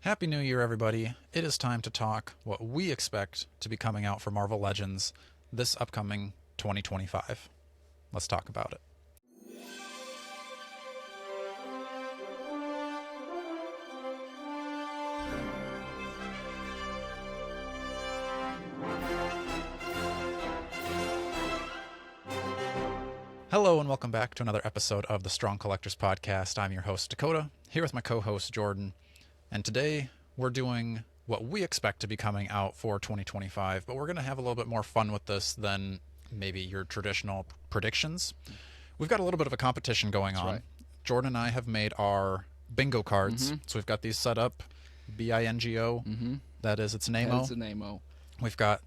Happy New Year, everybody. It is time to talk what we expect to be coming out for Marvel Legends this upcoming 2025. Let's talk about it. Hello and welcome back to another episode of the Strong Collectors Podcast. I'm your host, Dakota, here with my co-host, Jordan. And today we're doing what we expect to be coming out for 2025, but we're going to have a little bit more fun with this than maybe your traditional predictions. We've got a little bit of a competition going on. Right. Jordan and I have made our bingo cards. So we've got these set up, B-I-N-G-O. That is its name-o. That's a name-o. We've got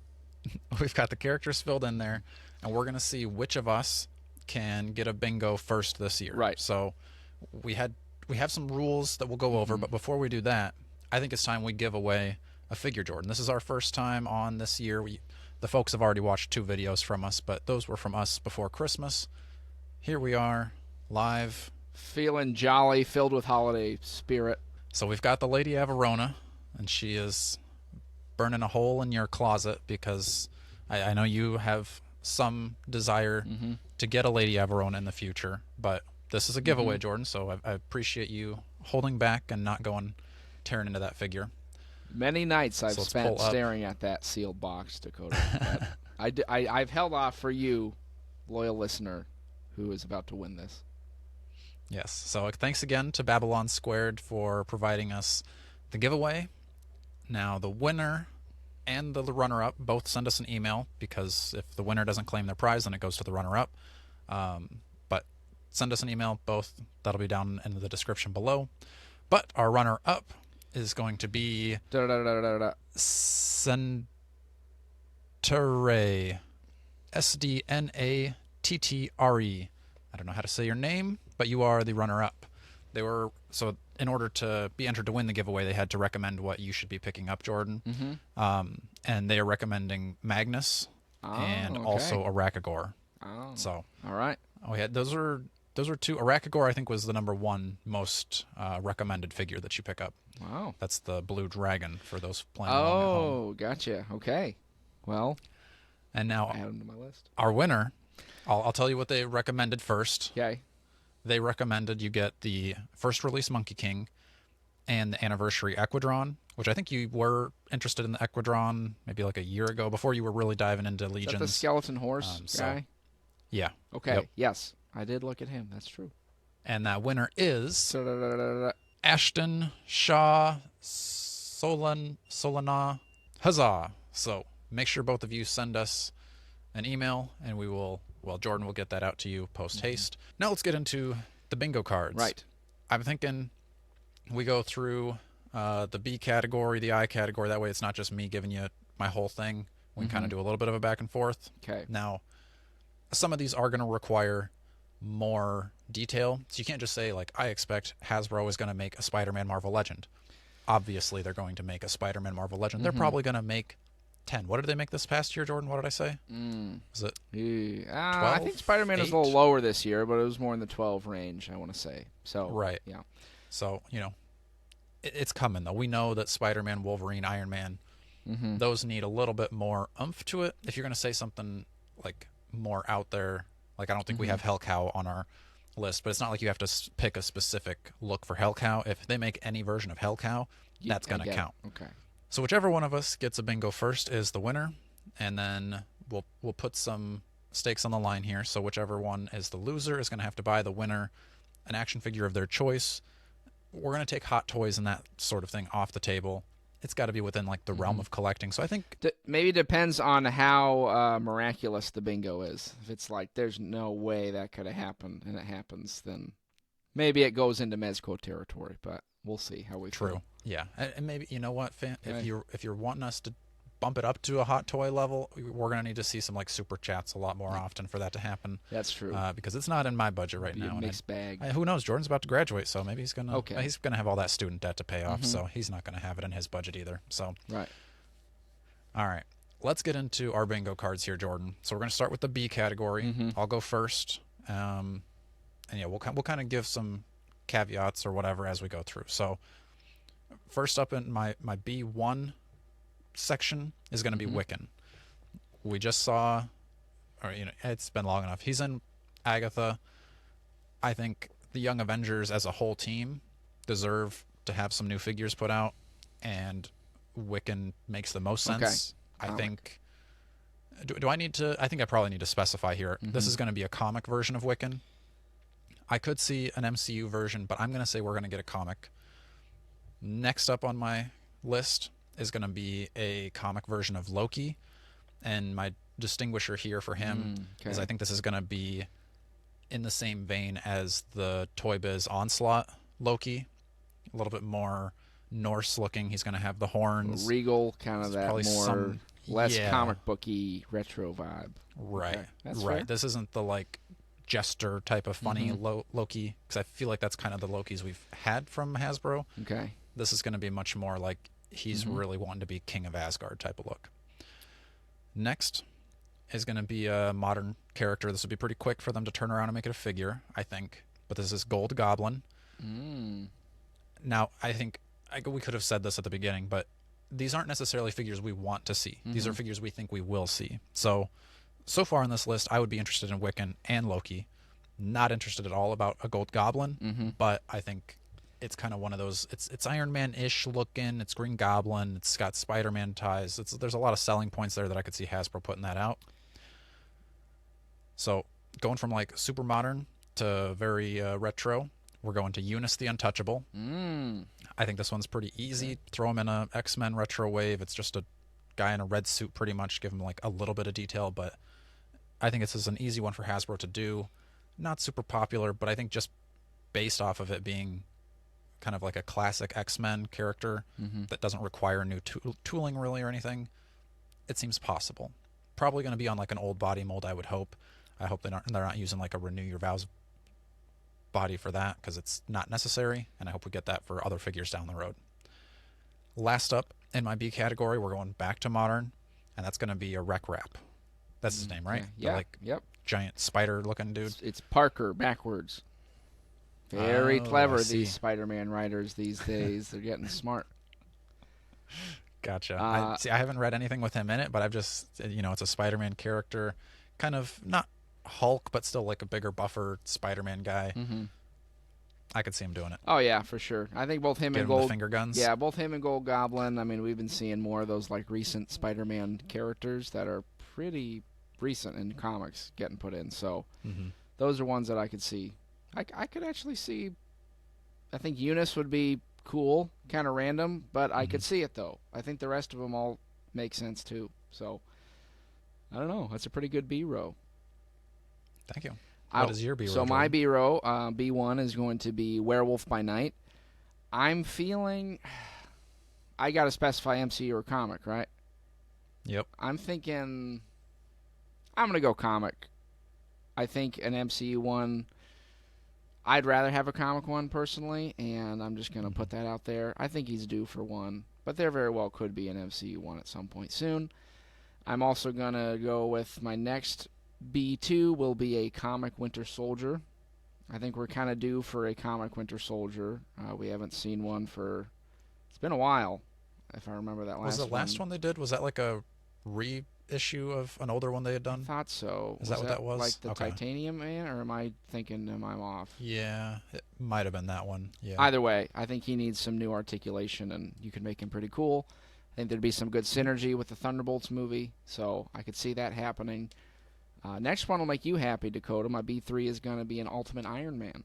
the characters filled in there, and we're going to see which of us can get a bingo first this year. Right. So we have some rules that we'll go over, but before we do that, I think it's time we give away a figure, Jordan. This is our first time on this year. The folks have already watched 2 videos from us, but those were from us before Christmas. Here we are, live. Feeling jolly, filled with holiday spirit. So we've got the Lady Averona, and she is burning a hole in your closet because I know you have some desire to get a Lady Averona in the future, but this is a giveaway, Jordan, so I appreciate you holding back and not tearing into that figure. Many nights I've So let's spent pull up. staring at that sealed box, Dakota. But I've held off for you, loyal listener, who is about to win this. Yes, so thanks again to Babylon Squared for providing us the giveaway. Now, the winner and the runner-up both send us an email, because if the winner doesn't claim their prize, then it goes to the runner-up. But send us an email, both. That'll be down in the description below. But our runner-up is going to be Sendtere. S-D-N-A-T-T-R-E. I don't know how to say your name, but you are the runner-up. So in order to be entered to win the giveaway, they had to recommend what you should be picking up, Jordan. And they are recommending Magnus and also Arachagor. So all right. Those are 2. Arachagor, I think, was the number 1 most recommended figure that you pick up. Wow. That's the blue dragon for those playing along at home. Oh, gotcha. Okay. Well, And now I add them to my list. our winner, I'll tell you what they recommended first. Okay. They recommended you get the first release Monkey King and the anniversary Equidron, which I think you were interested in the Equidron maybe like a year ago, before you were really diving into Is Legions. that the skeleton horse guy? Yeah. Okay. Yep. Yes. I did look at him. That's true. And that winner is So, Ashton Shaw Solana Huzzah. So make sure both of you send us an email, and Jordan will get that out to you post haste. Now let's get into the bingo cards. Right. I'm thinking we go through the B category, the I category. That way it's not just me giving you my whole thing. We can kind of do a little bit of a back and forth. Okay. Now, some of these are going to require more detail. So you can't just say, like, I expect Hasbro is going to make a Spider-Man Marvel Legend. Obviously, they're going to make a Spider-Man Marvel Legend. They're probably going to make 10. What did they make this past year, Jordan? What did I say? Was it I think Spider-Man is a little lower this year, but it was more in the 12 range, I want to say. So right? Yeah. So it's coming though. We know that Spider-Man, Wolverine, Iron Man, those need a little bit more oomph to it. If you're going to say something like more out there, like I don't think we have Hellcow on our list, but it's not like you have to pick a specific look for Hellcow. If they make any version of Hellcow, that's going to count. Okay. So whichever one of us gets a bingo first is the winner, and then we'll put some stakes on the line here. So whichever one is the loser is going to have to buy the winner an action figure of their choice. We're going to take Hot Toys and that sort of thing off the table. It's got to be within like the realm of collecting. So I think maybe it depends on how miraculous the bingo is. If it's like there's no way that could have happened and it happens, then maybe it goes into Mezco territory. But we'll see how we feel. Yeah, and maybe, you know what, if you're wanting us to bump it up to a Hot Toy level, we're gonna need to see some like super chats a lot more often for that to happen. That's true. Because it's not in my budget right now. A mixed bag. Who knows? Jordan's about to graduate, so maybe he's gonna Okay. he's gonna have all that student debt to pay off, so he's not gonna have it in his budget either. So Right. All right, let's get into our bingo cards here, Jordan. So we're gonna start with the B category. I'll go first, and yeah, we'll kind of give some caveats or whatever as we go through. So First up in my B1 section is going to be Mm-hmm. Wiccan. We just saw, or it's been long enough. He's in Agatha. I think the Young Avengers as a whole team deserve to have some new figures put out, and Wiccan makes the most Okay. sense. I Comic. think. Do I need to? I think I probably need to specify here. This Mm-hmm. is going to be a comic version of Wiccan. I could see an MCU version, but I'm going to say we're going to get a comic. Next up on my list is going to be a comic version of Loki, and my distinguisher here for him is I Okay. think this is going to be in the same vein as the Toy Biz Onslaught Loki, a little bit more Norse looking. He's going to have the horns. Regal, kind of There's that probably more some, less yeah, comic booky retro vibe. right, Okay, that's right. fair. This isn't the like jester type of funny Mm-hmm. Loki, because I feel like that's kind of the Lokis we've had from Hasbro. Okay. This is going to be much more like he's Mm-hmm. really wanting to be King of Asgard type of look. Next is going to be a modern character. This will be pretty quick for them to turn around and make it a figure, I think. But this is Gold Goblin. Mm. Now, I think we could have said this at the beginning, but these aren't necessarily figures we want to see. These are Mm-hmm. figures we think we will see. So far on this list, I would be interested in Wiccan and Loki. Not interested at all about a Gold Goblin, Mm-hmm. but I think it's kind of one of those. It's Iron Man-ish looking. It's Green Goblin. It's got Spider-Man ties. There's a lot of selling points there that I could see Hasbro putting that out. So going from like super modern to very retro, we're going to Eunice the Untouchable. Mm. I think this one's pretty easy. Throw him in a X-Men retro wave. It's just a guy in a red suit pretty much. Give him like a little bit of detail, but I think this is an easy one for Hasbro to do. Not super popular, but I think just based off of it being kind of like a classic X-Men character Mm-hmm. that doesn't require new tooling really or anything, it seems possible. Probably going to be on like an old body mold, I would hope. I hope they're not using like a Renew Your Vows body for that, because it's not necessary, and I hope we get that for other figures down the road. Last up in my B category, we're going back to modern, and that's going to be a Wreck Rap. That's his name, right? Okay. The Yeah. like Yep. giant spider looking dude. It's Parker backwards. Very Oh, I clever, see. these Spider-Man writers these days. They're getting smart. Gotcha. I see. I haven't read anything with him in it, but I've just it's a Spider-Man character, kind of not Hulk, but still like a bigger, buffer Spider-Man guy. Mm-hmm. I could see him doing it. Oh yeah, for sure. I think both him Get and him the Gold. finger guns. Yeah, both him and Gold Goblin. I mean, we've been seeing more of those like recent Spider-Man characters that are pretty recent in comics getting put in. So Mm-hmm. those are ones that I could see. I could actually see. I think Eunice would be cool, kind of random, but I could Mhm. see it though. I think the rest of them all make sense too. So I don't know. That's a pretty good B row. Thank you. I- What is your B row? So my Jordan? B row, B1 is going to be Werewolf by Night. I'm feeling. I got to specify MCU or comic, right? Yep. I'm thinking. I'm going to go comic. I think an MCU one. I'd rather have a comic one personally, and I'm just going to put that out there. I think he's due for one, but there very well could be an MCU one at some point soon. I'm also going to go with my next B2 will be a comic Winter Soldier. I think we're kind of due for a comic Winter Soldier. We haven't seen one for. It's been a while, if I remember that last Was the last one they did? Was that like a reissue of an older one they had I done? thought so. Is that what that was? Like the Okay. Titanium Man, or am I off? Yeah, it might have been that one. Yeah. Either way, I think he needs some new articulation, and you could make him pretty cool. I think there'd be some good synergy with the Thunderbolts movie, so I could see that happening. Next one will make you happy, Dakota. My B3 is going to be an Ultimate Iron Man.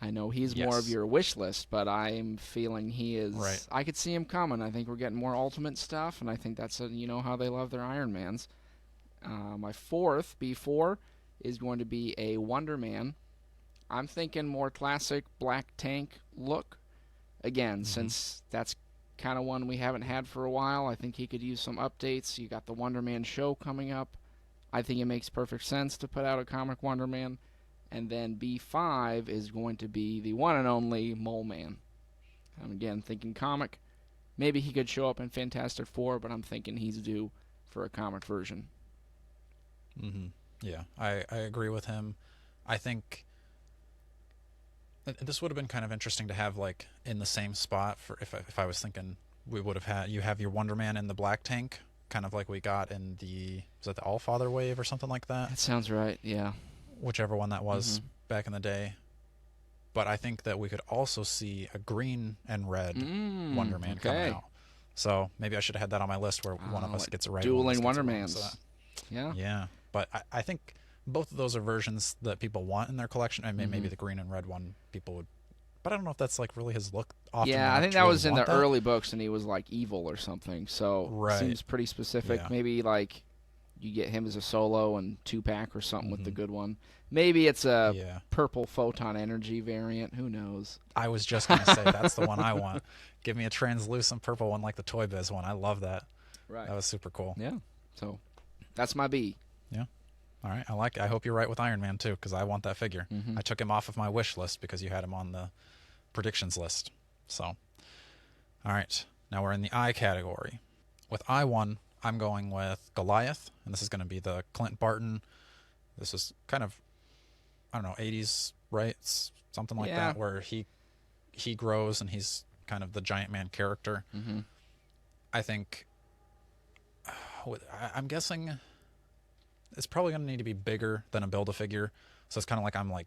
I know he's more of Yes. your wish list, but I'm feeling he is. Right. I could see him coming. I think we're getting more Ultimate stuff, and I think that's how they love their Iron Mans. My fourth B4 is going to be a Wonder Man. I'm thinking more classic black tank look. Again, since that's kind of one we haven't had for a while, I think he could use some updates. You got the Wonder Man show coming up. I think it makes perfect sense to put out a comic Wonder Man. And then B5 is going to be the one and only Mole Man. I'm again thinking comic. Maybe he could show up in Fantastic Four, but I'm thinking he's due for a comic version. Mm-hmm. Yeah, I agree with him. I think This would have been kind of interesting to have like in the same spot for if I was thinking we would have had you have your Wonder Man in the black tank, kind of like we got in the was that the All Father wave or something like that, That sounds right. Yeah. whichever one that was Mhm. back in the day. But I think that we could also see a green and red Wonder Man coming Okay. out. So maybe I should have had that on my list where one of us Like gets it right and one of us dueling gets it Wonder wrong. So Mans. Yeah. yeah, but I think both of those are versions that people want in their collection. I mean, maybe Mhm. the green and red one people would, but I don't know if that's like really his look often Yeah, I enough think to that really was in want the that. early books, and he was like evil or something. So Right. seems pretty specific. Yeah. Maybe like you get him as a solo and 2-pack or something with the Hmm. good one. Maybe it's a Yeah. purple photon energy variant. Who knows? I was just gonna say that's the one I want. Give me a translucent purple one like the Toy Biz one. I love that. Right. That was super cool. Yeah. So that's my B. Yeah. All right. I like it. I hope you're right with Iron Man too, because I want that figure. Mm-hmm. I took him off of my wish list because you had him on the predictions list. So, all right. Now we're in the I category. With I1, I'm going with Goliath, and this is going to be the Clint Barton. This is kind of, I don't know, 80s, right? Something like Yeah. that, where he grows and he's kind of the giant man character. Mm-hmm. I think, I'm guessing it's probably going to need to be bigger than a Build-A-Figure. So it's kind of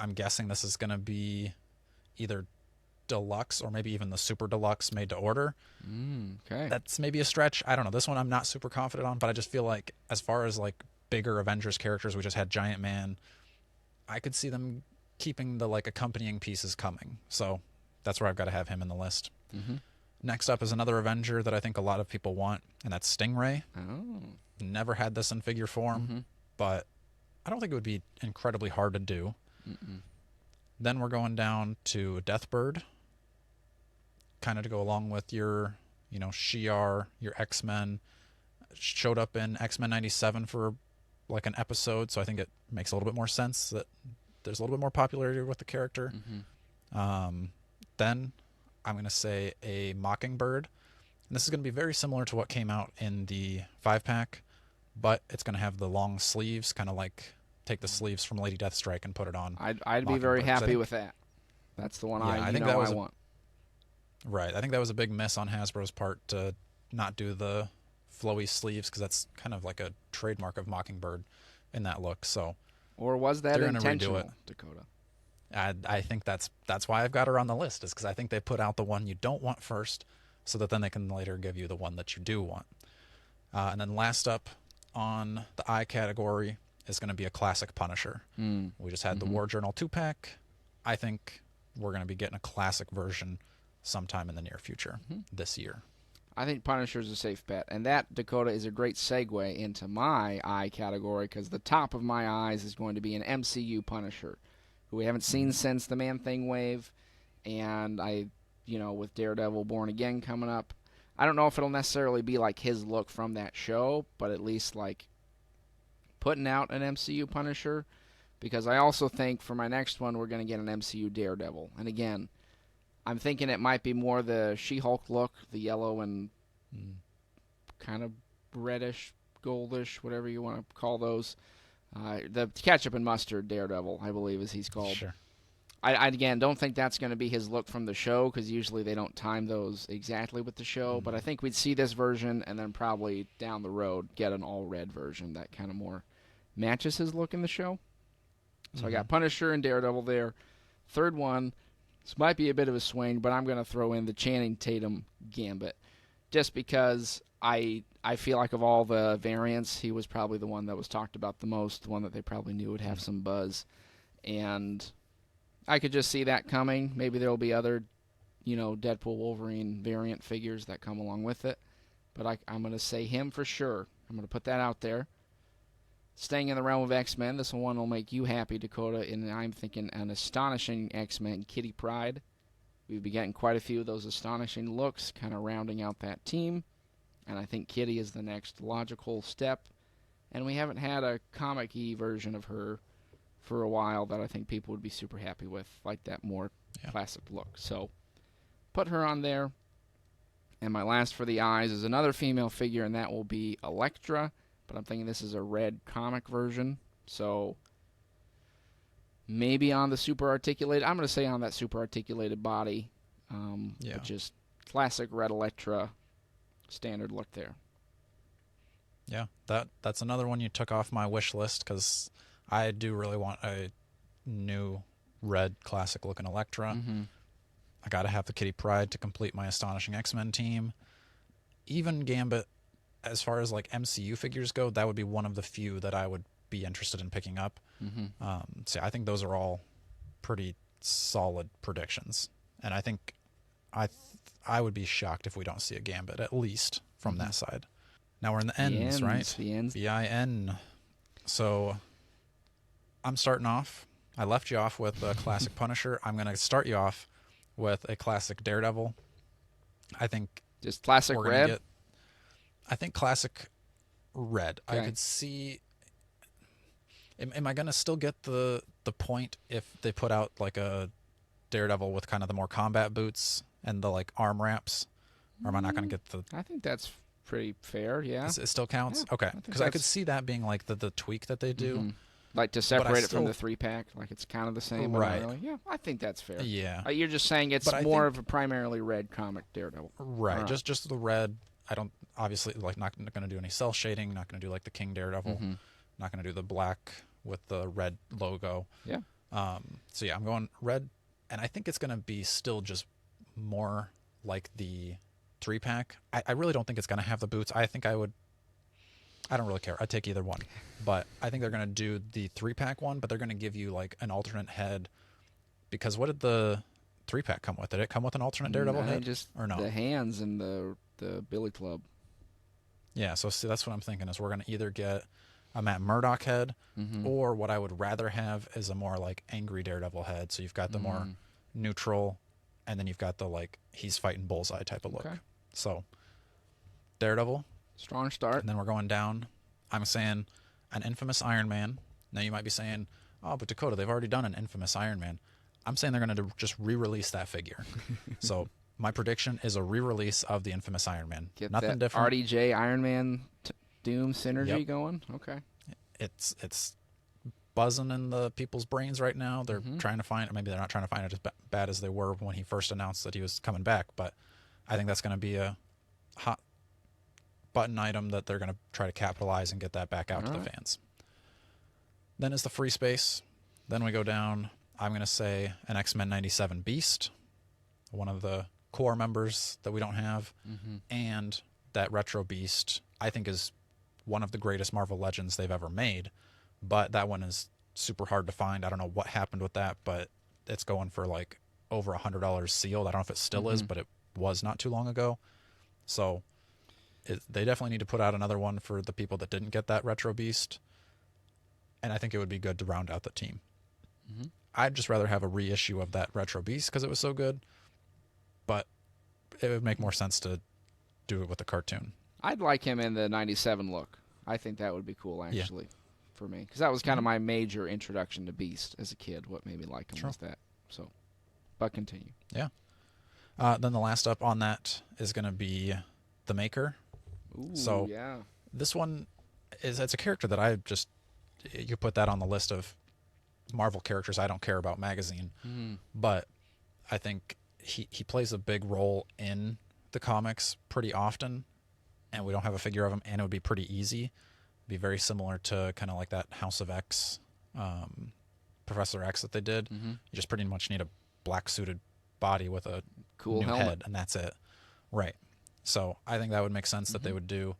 I'm guessing this is going to be either deluxe or maybe even the super deluxe made to order. Okay. That's maybe a stretch. I don't know. This one I'm not super confident on, but I just feel like as far as like bigger Avengers characters, we just had Giant Man. I could see them keeping the like accompanying pieces coming. So that's where I've got to have him in the list. Mm-hmm. Next up is another Avenger that I think a lot of people want, and that's Stingray. Oh. Never had this in figure form, Mm-hmm. but I don't think it would be incredibly hard to do. Mm-mm. Then we're going down to Deathbird, kind of to go along with your, Shi'ar, your X-Men. Showed up in X-Men 97 for like an episode, so I think it makes a little bit more sense that there's a little bit more popularity with the character. Mm-hmm. Then I'm going to say a Mockingbird. And this is going to be very similar to what came out in the 5-pack, but it's going to have the long sleeves, kind of like take the sleeves from Lady Deathstrike and put it on. I'd be very Mockingbird, 'cause I happy think- with that. That's the one Yeah, I I think that was I a- want. Right. I think that was a big miss on Hasbro's part to not do the flowy sleeves, because that's kind of like a trademark of Mockingbird in that look. So Or was that they're gonna redo intentional, it. Dakota? I think that's why I've got her on the list, is because I think they put out the one you don't want first, so that then they can later give you the one that you do want. And then last up on the I category is going to be a classic Punisher. Mm. We just had the War Journal 2-pack. I think we're going to be getting a classic version sometime in the near future this year. I think Punisher's a safe bet. And that, Dakota, is a great segue into my eye category, because the top of my eyes is going to be an MCU Punisher, who we haven't seen since the Man-Thing wave. And with Daredevil Born Again coming up, I don't know if it'll necessarily be like his look from that show, but at least like putting out an MCU Punisher, because I also think for my next one we're going to get an MCU Daredevil. And again, I'm thinking it might be more the She-Hulk look, the yellow and kind of reddish, goldish, whatever you want to call those. The ketchup and mustard Daredevil, I believe, as he's called. Sure. I again don't think that's going to be his look from the show, because usually they don't time those exactly with the show. But I think we'd see this version and then probably down the road get an all red version that kind of more matches his look in the show. So I got Punisher and Daredevil there. Third one, this might be a bit of a swing, but I'm going to throw in the Channing Tatum Gambit, just because I feel like of all the variants, he was probably the one that was talked about the most, the one that they probably knew would have some buzz, and I could just see that coming. Maybe there will be other, Deadpool Wolverine variant figures that come along with it. But I'm going to say him for sure. I'm going to put that out there. Staying in the realm of X-Men, this one will make you happy, Dakota, and I'm thinking an astonishing X-Men, Kitty Pryde. We've been getting quite a few of those astonishing looks, kind of rounding out that team. And I think Kitty is the next logical step. And we haven't had a comic-y version of her for a while that I think people would be super happy with, like that more classic look. So put her on there. And my last for the eyes is another female figure, and that will be Elektra. But I'm thinking this is a red comic version. So Maybe on the super articulated. I'm going to say on that super articulated body. Yeah. But just classic red Electra standard look there. Yeah, that's another one you took off my wish list because I do really want a new red classic looking Electra. Mm-hmm. I got to have the Kitty Pryde to complete my Astonishing X-Men team. Even Gambit, as far as like MCU figures go, that would be one of the few that I would be interested in picking up. Mm-hmm. So I think those are all pretty solid predictions, and I think I would be shocked if we don't see a Gambit at least from that side. Now we're in the ends, right? The ends. VIN. So I'm starting off. I left you off with a classic Punisher. I'm going to start you off with a classic Daredevil. I think Just classic we're red. Get, I think classic red. Okay. I could see. Am I going to still get the point if they put out like a Daredevil with kind of the more combat boots and the like arm wraps? Or am I not going to get the... I think that's pretty fair, yeah. It still counts? Yeah, Okay. Because I could see that being like the tweak that they do. Mm-hmm. Like to separate it from the 3-pack, like it's kind of the same. Right. Really. Yeah, I think that's fair. Yeah. You're just saying it's more of a primarily red comic Daredevil. Right. Just the red. I don't... Obviously, like, not going to do any cell shading. Not going to do like the King Daredevil. Mm-hmm. Not going to do the black with the red logo. Yeah. So yeah, I'm going red, and I think it's going to be still just more like the 3-pack. I really don't think it's going to have the boots. I think I don't really care. I'd take either one. But I think they're going to do the 3-pack one, but they're going to give you like an alternate head. Because what did the 3-pack come with? Did it come with an alternate Daredevil head? Just or no? The hands and the Billy Club. Yeah, so see, that's what I'm thinking is we're going to either get a Matt Murdock head, or what I would rather have is a more like angry Daredevil head. So you've got the more neutral, and then you've got the like he's fighting Bullseye type of look. Okay. So Daredevil. Strong start. And then we're going down. I'm saying an infamous Iron Man. Now you might be saying, oh, but Dakota, they've already done an infamous Iron Man. I'm saying they're going to just re-release that figure. So my prediction is a re-release of the infamous Iron Man. Get Nothing that different. RDJ Iron Man Doom synergy going. Okay. It's buzzing in the people's brains right now. They're trying to find. Maybe they're not trying to find it as bad as they were when he first announced that he was coming back. But I think that's going to be a hot button item that they're going to try to capitalize and get that back out to the fans. Then is the free space. Then we go down. I'm going to say an X-Men 97 Beast, one of the core members that we don't have, and that Retro Beast I think is one of the greatest Marvel Legends they've ever made, but that one is super hard to find. I don't know what happened with that, but it's going for like over $100 sealed. I don't know if it still is, but it was not too long ago. So they definitely need to put out another one for the people that didn't get that Retro Beast, and I think it would be good to round out the team. I'd just rather have a reissue of that Retro Beast because it was so good, but it would make more sense to do it with a cartoon. I'd like him in the 97 look. I think that would be cool, actually, for me. Because that was kind of my major introduction to Beast as a kid. What made me like him was that. So, but continue. Yeah. Then the last up on that is going to be the Maker. Ooh, so yeah. This one it's a character that you put that on the list of Marvel characters I don't care about magazine. But I think he plays a big role in the comics pretty often. And we don't have a figure of him, and it would be pretty easy. It'd be very similar to kind of like that House of X, Professor X that they did. You just pretty much need a black suited body with a cool new helmet. head, and that's it. Right. So I think that would make sense that they would do.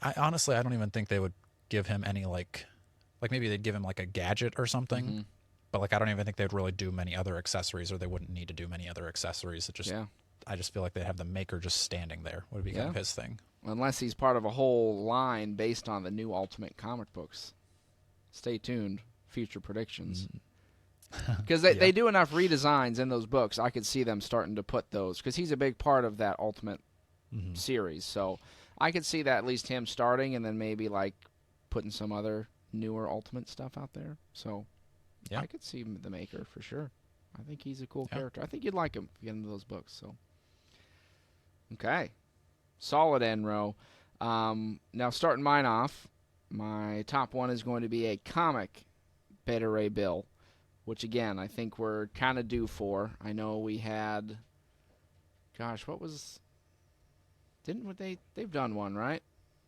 I don't even think they would give him any like maybe they'd give him like a gadget or something. But like I don't even think they'd really do many other accessories, or they wouldn't need to do many other accessories. I just feel like they'd have the Maker just standing there. Would be kind of his thing. Unless he's part of a whole line based on the new Ultimate comic books. Stay tuned. Future predictions. Because they do enough redesigns in those books, I could see them starting to put those. Because he's a big part of that Ultimate series. So I could see that at least him starting and then maybe like putting some other newer Ultimate stuff out there. So I could see the Maker for sure. I think he's a cool character. I think you'd like him if you get into those books. So. Okay. Solid end row. Now, starting mine off, my top one is going to be a comic Beta Ray Bill. which again I think we're kind of due for. I know we had, gosh, what was? Didn't they've done one, right?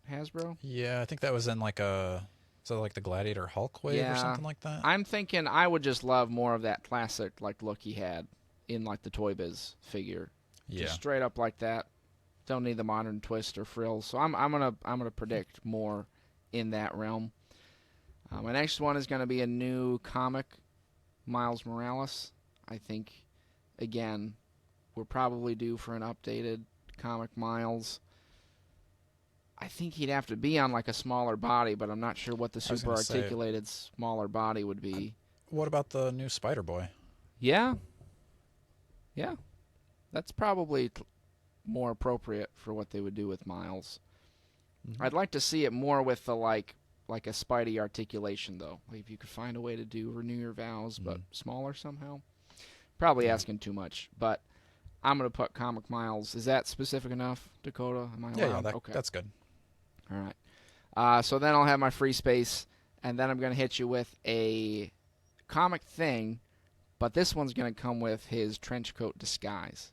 Hasbro. Yeah, I think that was in like a, is that like the Gladiator Hulk wave or Yeah, something like that? I'm thinking I would just love more of that classic like look he had in like the Toy Biz figure, Yeah. just straight up like that. Don't need the modern twist or frills. So I'm gonna predict more in that realm. My next one is gonna be a new comic, Miles Morales. I think, again, we're probably due for an updated comic Miles. I think he'd have to be on like a smaller body, but I'm not sure what the I was super gonna say, articulated smaller body would be. what about the new Spider Boy? Yeah, yeah, that's probably more appropriate for what they would do with Miles. Mhm. I'd like to see it more with the like a Spidey articulation though. Like if you could find a way to do Renew Your Vows, but smaller somehow. Probably Yeah. asking too much, but I'm gonna put Comic Miles. Is that specific enough, Dakota? Am I allowed? Yeah, Okay. that's good. All right. So then I'll have my free space, and then I'm going to hit you with a comic thing, but this one's going to come with his trench coat disguise.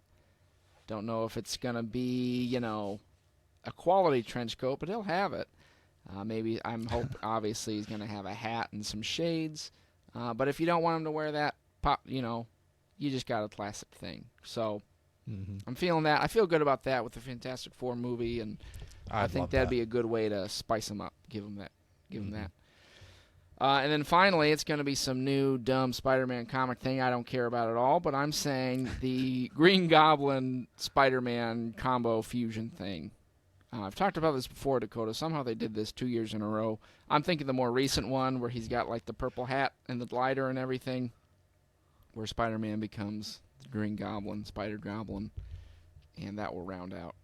Don't know if it's going to be, a quality trench coat, but he'll have it. Maybe obviously he's going to have a hat and some shades, but if you don't want him to wear that, you just got a classic thing. So I'm feeling that. I feel good about that with the Fantastic Four movie, and I think that'd be a good way to spice them up. Give them that. And then finally, it's going to be some new dumb Spider-Man comic thing I don't care about at all, but I'm saying the Green Goblin Spider-Man combo fusion thing. I've talked about this before, Dakota. Somehow they did this 2 years in a row. I'm thinking the more recent one where he's got like the purple hat and the glider and everything, where Spider-Man becomes the Green Goblin, Spider Goblin, and that will round out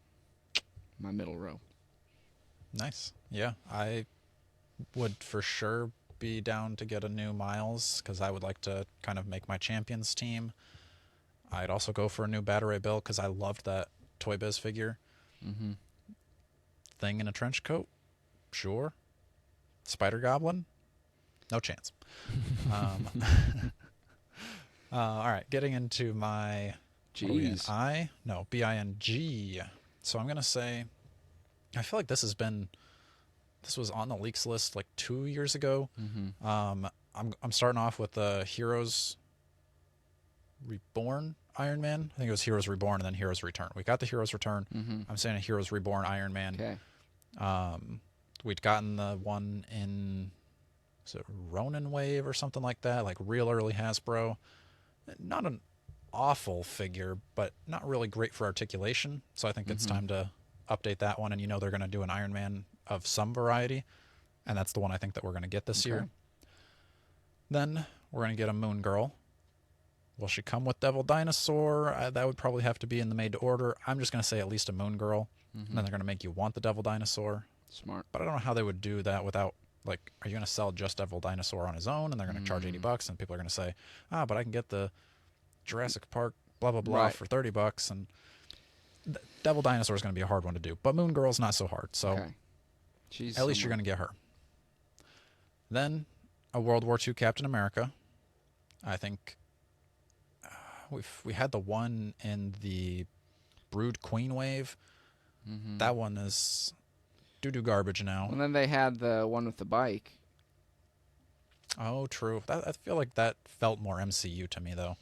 my middle row. Nice. Yeah, I would for sure be down to get a new Miles because I would like to kind of make my champions team. I'd also go for a new Battery Bill because I loved that Toy Biz figure. Mm-hmm. Thing in a trench coat? Sure. Spider Goblin? No chance. All right, getting into my Jeez. BING. So I'm gonna say, I feel like this was on the leaks list like 2 years ago. Mm-hmm. I'm starting off with the Heroes Reborn Iron Man. I think it was Heroes Reborn and then Heroes Return. We got the Heroes Return. Mm-hmm. I'm saying a Heroes Reborn Iron Man. Okay. We'd gotten the one in, was it Ronin Wave or something like that, like real early Hasbro. Not an awful figure, but not really great for articulation. So I think it's time to update that one. And they're going to do an Iron Man of some variety, and that's the one I think that we're going to get this year. Then we're going to get a Moon Girl. Will she come with Devil Dinosaur? That would probably have to be in the made to order. I'm just going to say at least a Moon Girl. And then they're going to make you want the Devil Dinosaur. Smart. But I don't know how they would do that without, like, are you going to sell just Devil Dinosaur on his own and they're going to charge $80 and people are going to say, but I can get the Jurassic Park blah blah blah for $30, and Devil Dinosaur is going to be a hard one to do. But Moon Girl's not so hard. So at least you're going to get her. Then a World War II Captain America. I think we had the one in the Brood Queen wave. That one is doo-doo garbage now. And then they had the one with the bike. Oh, true. I feel like that felt more MCU to me, though.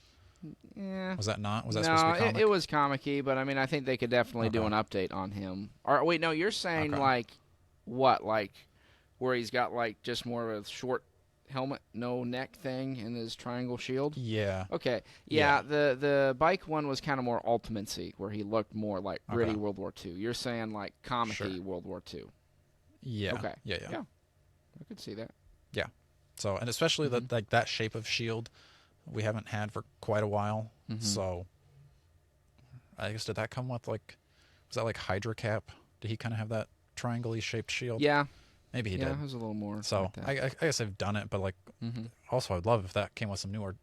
Yeah. Was that not? Was that supposed to be comic? It was comic-y, but I mean, I think they could definitely do an update on him. Or wait, no, you're saying like what? Like where he's got like just more of a short helmet, no neck thing, and his triangle shield? Yeah. Okay. Yeah, the bike one was kind of more Ultimacy, where he looked more like gritty World War II. You're saying like comic-y World War II. Yeah. Okay. Yeah. I could see that. Yeah. So, and especially that shape of shield we haven't had for quite a while. So I guess, did that come with like, was that like Hydra Cap? Did he kind of have that triangle-y shaped shield? Yeah. Maybe he did. Yeah, it was a little more. So like I guess I've done it, but like, also I'd love if that came with some new or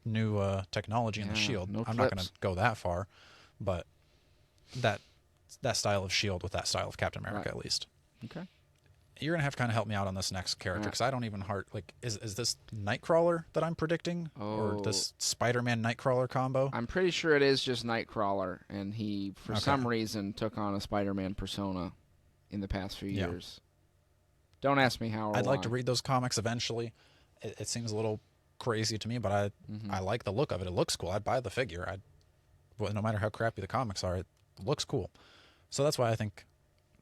new technology in the shield. I'm not going to go that far, but that style of shield with that style of Captain America at least. Okay. you're gonna have to kind of help me out on this next character Uh, because I don't even is this Nightcrawler that I'm predicting or oh, this Spider-Man Nightcrawler combo? I'm pretty sure it is just Nightcrawler, and he, for Okay. some reason, took on a Spider-Man persona in the past few Yeah. years. Don't ask me how or I'd like why. to read those comics eventually. It seems a little crazy to me, but I like the look of it. It looks cool. I'd buy the figure. Well, no matter how crappy the comics are, it looks cool. So that's why I think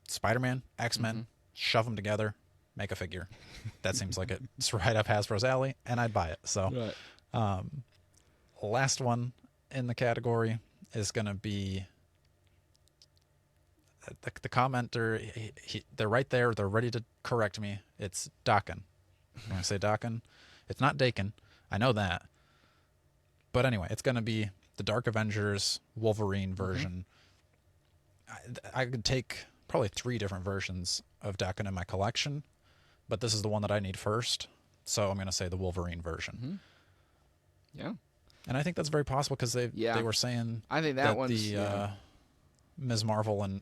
Spider-Man, X-Men, shove them together, make a figure. That seems like it's right up Hasbro's alley, and I'd buy it. So, Right. last one in the category is going to be the commenter. They're right there. They're ready to correct me. It's Dakin. When I say Dakin, it's not Dakin. I know that. But anyway, it's going to be the Dark Avengers Wolverine version. I could take probably 3 different versions of Dakin in my collection, but this is the one that I need first. So I'm going to say the Wolverine version. Yeah. And I think that's very possible because they were saying I think that one's the Ms. Marvel and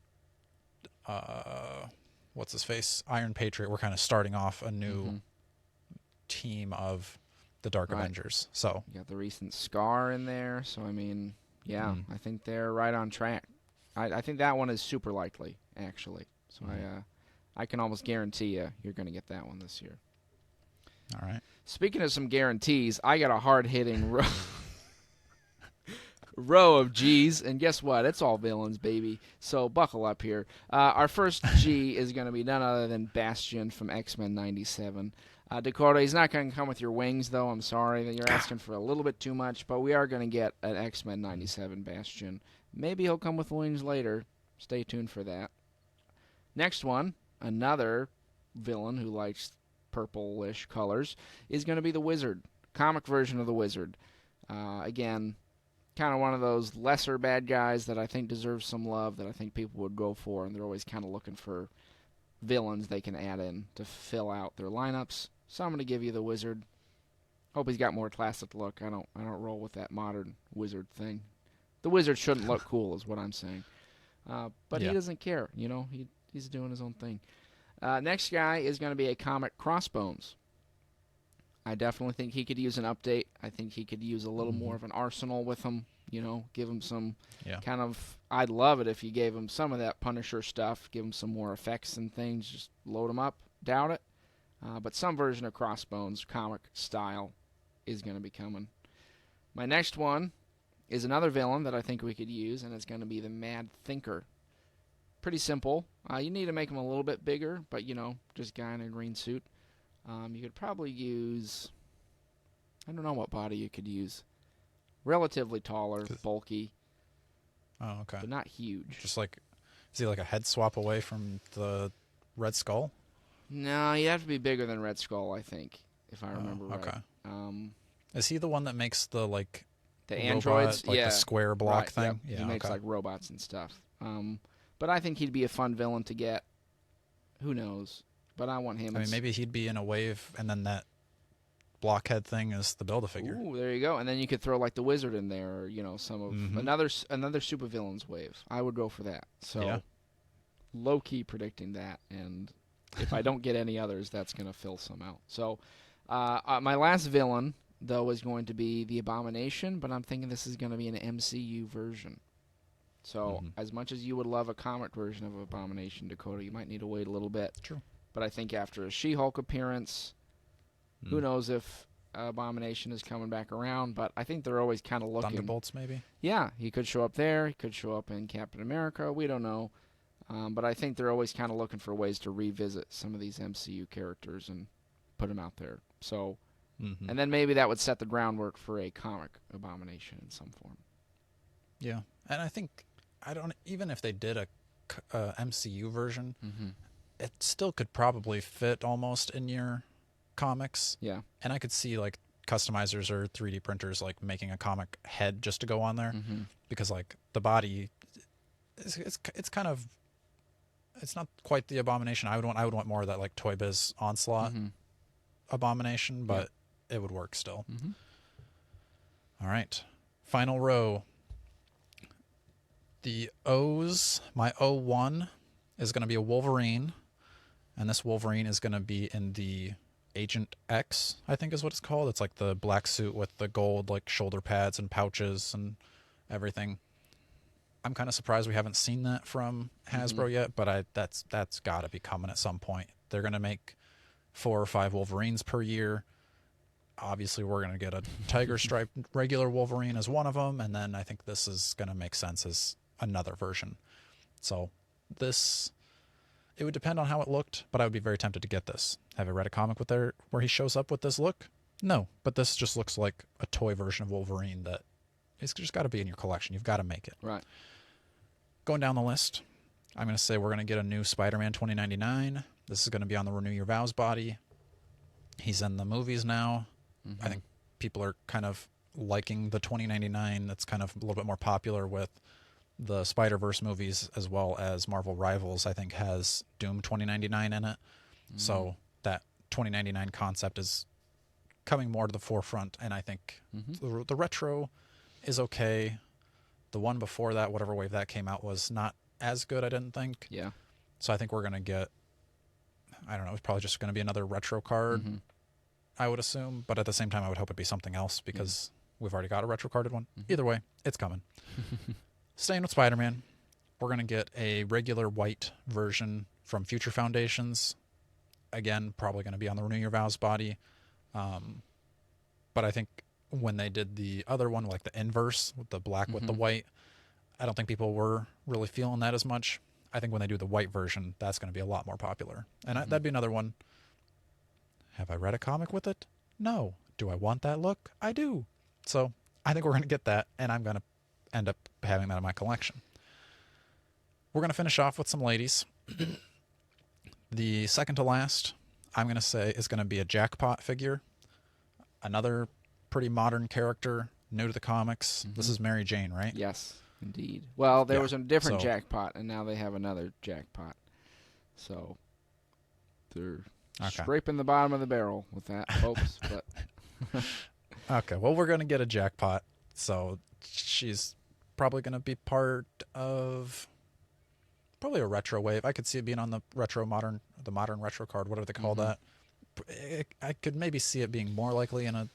what's his face, Iron Patriot were kind of starting off a new team of the Dark Avengers. So you got the recent Scar in there. So I mean, yeah, I think they're right on track. I think that one is super likely, actually. So I can almost guarantee you're going to get that one this year. All right. Speaking of some guarantees, I got a hard-hitting row of G's, and guess what? It's all villains, baby. So buckle up here. Our first G is going to be none other than Bastion from X-Men 97. Dakota, he's not going to come with your wings, though. I'm sorry that you're asking for a little bit too much, but we are going to get an X-Men 97 Bastion. Maybe he'll come with wings later. Stay tuned for that. Next one, another villain who likes purplish colors, is going to be the Wizard. Comic version of the Wizard. Again, kind of one of those lesser bad guys that I think deserves some love, that I think people would go for, and they're always kind of looking for villains they can add in to fill out their lineups. So I'm going to give you the Wizard. Hope he's got more classic look. I don't roll with that modern Wizard thing. The Wizard shouldn't look cool, is what I'm saying. But he doesn't care. You know, he's doing his own thing. Next guy is going to be a comic Crossbones. I definitely think he could use an update. I think he could use a little more of an arsenal with him. You know, give him some kind of... I'd love it if you gave him some of that Punisher stuff. Give him some more effects and things. Just load him up. Doubt it. But some version of Crossbones, comic style, is going to be coming. My next one is another villain that I think we could use, and it's going to be the Mad Thinker. Pretty simple. You need to make him a little bit bigger, but, you know, just guy in a green suit. You could probably use... I don't know what body you could use. Relatively taller, bulky. Oh, okay. But not huge. Just like, is he like a head swap away from the Red Skull? No, you'd have to be bigger than Red Skull, I think, if I remember right. Okay. Is he the one that makes the, like... The androids? Robot, like the square block thing? Yep. Yeah, he makes, like, robots and stuff. But I think he'd be a fun villain to get. Who knows? But I want him. I mean, maybe he'd be in a wave, and then that blockhead thing is the Build-A-Figure. Ooh, there you go. And then you could throw like the Wizard in there, or you know, some of another supervillains wave. I would go for that. So low key predicting that, and if I don't get any others, that's gonna fill some out. So my last villain though is going to be the Abomination, but I'm thinking this is going to be an MCU version. So as much as you would love a comic version of Abomination, Dakota, you might need to wait a little bit. True. But I think after a She-Hulk appearance, who knows if Abomination is coming back around, but I think they're always kind of looking. Thunderbolts, maybe? Yeah, he could show up there. He could show up in Captain America. We don't know. But I think they're always kind of looking for ways to revisit some of these MCU characters and put them out there. So, and then maybe that would set the groundwork for a comic Abomination in some form. Yeah, and I think even if they did a MCU version, it still could probably fit almost in your comics. Yeah, and I could see like customizers or 3D printers like making a comic head just to go on there, because like the body, it's kind of, it's not quite the Abomination I would want. I would want more of that like Toy Biz Onslaught Abomination, but it would work still. All right, final row. The O's, my O1 is going to be a Wolverine, And this Wolverine is going to be in the Agent X, I think is what it's called. It's like the black suit with the gold like shoulder pads and pouches and everything. I'm kind of surprised we haven't seen that from Mm-hmm. Hasbro yet, but that's got to be coming at some point. They're going to make 4 or 5 Wolverines per year. Obviously, we're going to get a tiger striped regular Wolverine as one of them, and then I think this is going to make sense as another version. So this, it would depend on how it looked, but I would be very tempted to get this. Have I read a comic with there where he shows up with this look? No, but this just looks like a toy version of Wolverine that it's just got to be in your collection. You've got to make it. Right. Going down the list, I'm going to say we're going to get a new Spider-Man 2099. This is going to be on the Renew Your Vows body. He's in the movies now. Mm-hmm. I think people are kind of liking the 2099. That's kind of a little bit more popular with the Spider-Verse movies as well as Marvel Rivals, I think, has Doom 2099 in it. Mm-hmm. So that 2099 concept is coming more to the forefront, and I think the retro is okay. The one before that, whatever wave that came out, was not as good, I didn't think. Yeah. So I think we're going to get, I don't know, it's probably just going to be another retro card, I would assume. But at the same time, I would hope it'd be something else because we've already got a retro carded one. Either way, it's coming. Staying with Spider-Man, we're going to get a regular white version from Future Foundations. Again, probably going to be on the Renew Your Vows body. But I think when they did the other one, like the inverse with the black with the white, I don't think people were really feeling that as much. I think when they do the white version, that's going to be a lot more popular. And that'd be another one. Have I read a comic with it? No. Do I want that look? I do. So I think we're going to get that, and I'm going to end up having that in my collection. We're going to finish off with some ladies. The second to last, I'm going to say, is going to be a Jackpot figure. Another pretty modern character, new to the comics. This is Mary Jane, right? Yes, indeed. Well, there Yeah. was a different So- Jackpot, and now they have another Jackpot. So they're Okay. scraping the bottom of the barrel with that, folks. But Okay, well, we're going to get a Jackpot. So she's probably going to be part of probably a retro wave. I could see it being on the modern retro card, whatever they call that. I could maybe see it being more likely in a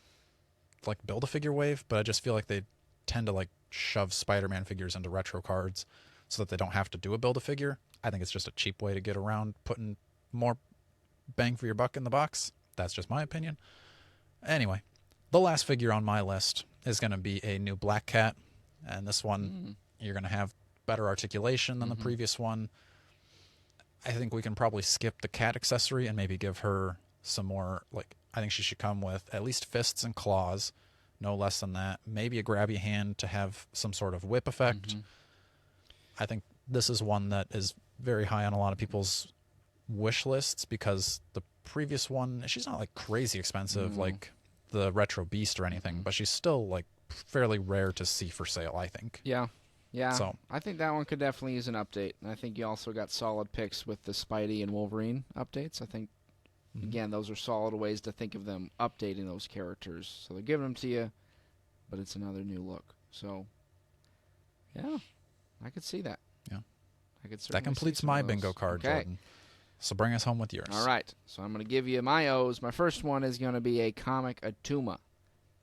like Build-A-Figure wave, but I just feel like they tend to like shove Spider-Man figures into retro cards so that they don't have to do a Build-A-Figure. I think it's just a cheap way to get around putting more bang for your buck in the box. That's just my opinion. Anyway, the last figure on my list is going to be a new Black Cat, and this one you're going to have better articulation than the previous one. I think we can probably skip the cat accessory and maybe give her some more, like, I think she should come with at least fists and claws, no less than that. Maybe a grabby hand to have some sort of whip effect. I think this is one that is very high on a lot of people's wish lists because the previous one, she's not like crazy expensive like the Retro Beast or anything, but she's still like fairly rare to see for sale, I think. yeah. So- I think that one could definitely use an update. And I think you also got solid picks with the Spidey and Wolverine updates. I think, again, those are solid ways to think of them updating those characters. So they're giving them to you, but it's another new look. So, yeah, I could see that. Yeah. I could That certainly completes see some my of those. bingo card, Okay. Jordan. So bring us home with yours. All right. So I'm going to give you my O's. My first one is going to be a comic Atuma.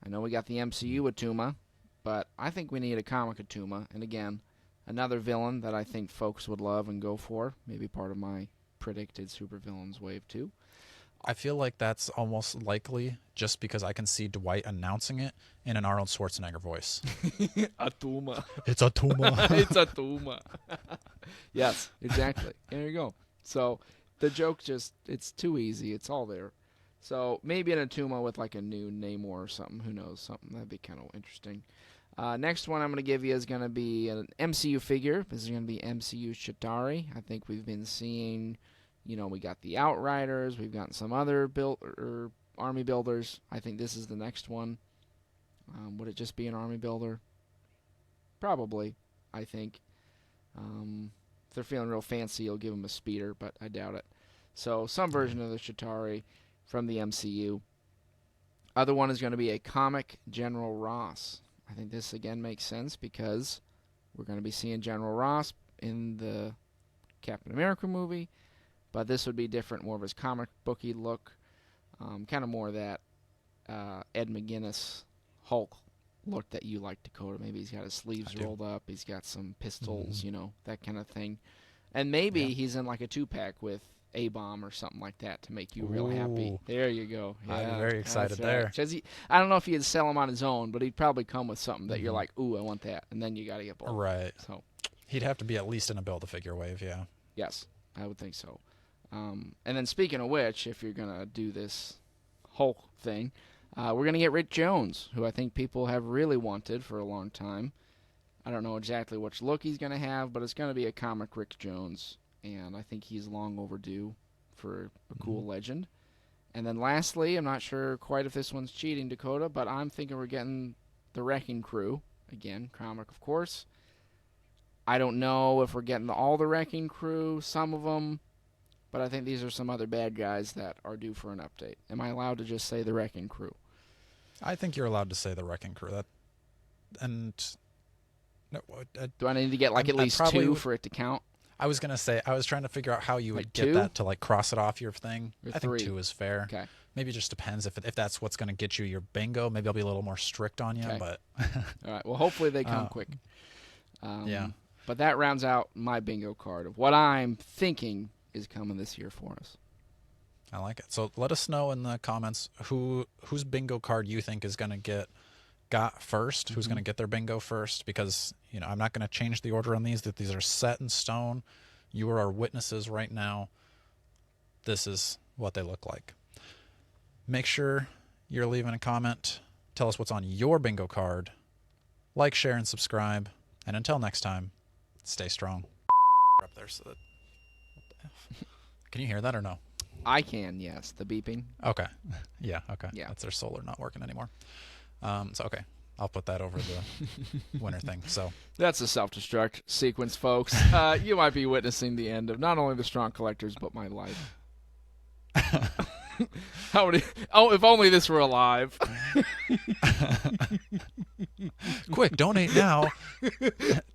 I know we got the MCU Atuma, but I think we need a comic Atuma. And again, another villain that I think folks would love and go for. Maybe part of my predicted supervillains wave too. I feel like that's almost likely just because I can see Dwight announcing it in an Arnold Schwarzenegger voice. Atuma. It's a Tuma. It's Atuma. Yes, exactly. There you go. So the joke it's too easy. It's all there. So maybe an Atuma with like a new Namor or something. Who knows? Something that'd be kind of interesting. Next one I'm going to give you is going to be an MCU figure. This is going to be MCU Chitauri. I think we've been seeing, we got the Outriders. We've got some other army builders. I think this is the next one. Would it just be an army builder? Probably, I think. If they're feeling real fancy, you'll give them a speeder, but I doubt it. So some version of the Chitauri from the MCU. Other one is going to be a comic General Ross. I think this again makes sense because we're going to be seeing General Ross in the Captain America movie, but this would be different, more of his comic booky look, kind of more of that Ed McGuinness Hulk look that you like, Dakota. Maybe he's got his sleeves rolled up, he's got some pistols, that kind of thing. And maybe he's in like a 2-pack with A-Bomb or something like that to make you real happy. There you go. Yeah, I'm very excited there. I don't know if he'd sell him on his own, but he'd probably come with something that you're like, ooh, I want that. And then you got to get both. Right. So he'd have to be at least in a Build-A-Figure wave, yeah. Yes, I would think so. And then speaking of which, if you're going to do this Hulk thing, we're going to get Rick Jones, who I think people have really wanted for a long time. I don't know exactly which look he's going to have, but it's going to be a comic Rick Jones, and I think he's long overdue for a cool legend. And then lastly, I'm not sure quite if this one's cheating, Dakota, but I'm thinking we're getting the Wrecking Crew. Again, comic, of course. I don't know if we're getting all the Wrecking Crew, some of them, but I think these are some other bad guys that are due for an update. Am I allowed to just say the Wrecking Crew? I think you're allowed to say the Wrecking Crew. Do I need to get at least two for it to count? I was gonna say I was trying to figure out how you would get two? that to cross it off your thing. Or I think three? 2 is fair. Okay. Maybe it just depends if that's what's gonna get you your bingo. Maybe I'll be a little more strict on you. Okay. But all right. Well, hopefully they come quick. Yeah. But that rounds out my bingo card of what I'm thinking is coming this year for us. I like it. So let us know in the comments whose bingo card you think is gonna got first, who's going to get their bingo first, because I'm not going to change the order on these. That these are set in stone. You are our witnesses right now. This is what they look like. Make sure you're leaving a comment. Tell us what's on your bingo card. Like, share, and subscribe. And until next time, stay strong. Up there, so that... What the F? Can you hear that or no? I can, yes. The beeping. Okay. Yeah. Okay. Yeah. That's their solar not working anymore. So okay, I'll put that over the winter thing. So that's a self-destruct sequence, folks. You might be witnessing the end of not only the Strong Collectors but my life. How many? Oh, if only this were alive. Quick, donate now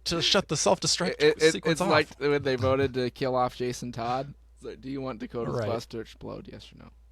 to shut the self-destruct sequence it's off. like when they voted to kill off Jason Todd. It's like, do you want Dakota's Right. bus to explode? Yes or no?